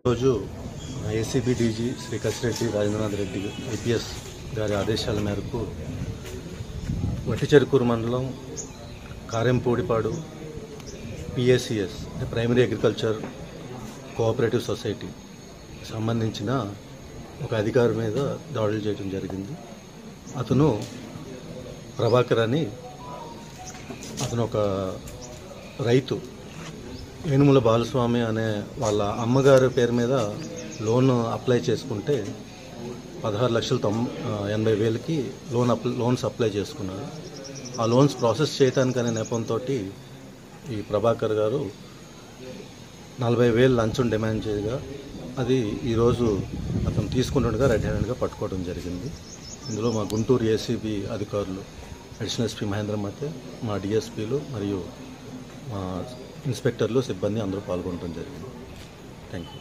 రోజు ACB DG Shri Kasireddy Rajendranath Reddy IPS గారి ఆదేశాల మేరకు వట్టిచెరుకూరు మండలం Karempudipadu PACS primary agriculture cooperative society సంబంధించిన ఒక అధికారి మీద దాడులు చేయడం జరిగింది. అతను ప్రభాకర్ అని, అతను ఒక రైతు, ఏనుముల బాలస్వామి అనే వాళ్ళ అమ్మగారి పేరు మీద లోన్ అప్లై చేసుకుంటే 16,80,000కి లోన్స్ అప్లై చేసుకున్నారు. ఆ లోన్స్ ప్రాసెస్ చేయడానికి అనే నెపంతో ఈ ప్రభాకర్ గారు 40,000 లంచం డిమాండ్ చేయగా అది ఈరోజు అతను తీసుకుంటుండగా రెడ్ హ్యాండెడ్గా పట్టుకోవడం జరిగింది. ఇందులో మా గుంటూరు ఏసీబీ అధికారులు అడిషనల్ ఎస్పీ మహేంద్రమతే, మా డిఎస్పీలు మరియు మా ఇన్స్పెక్టర్లు, సిబ్బంది అందరూ పాల్గొనడం జరిగింది. Thank you.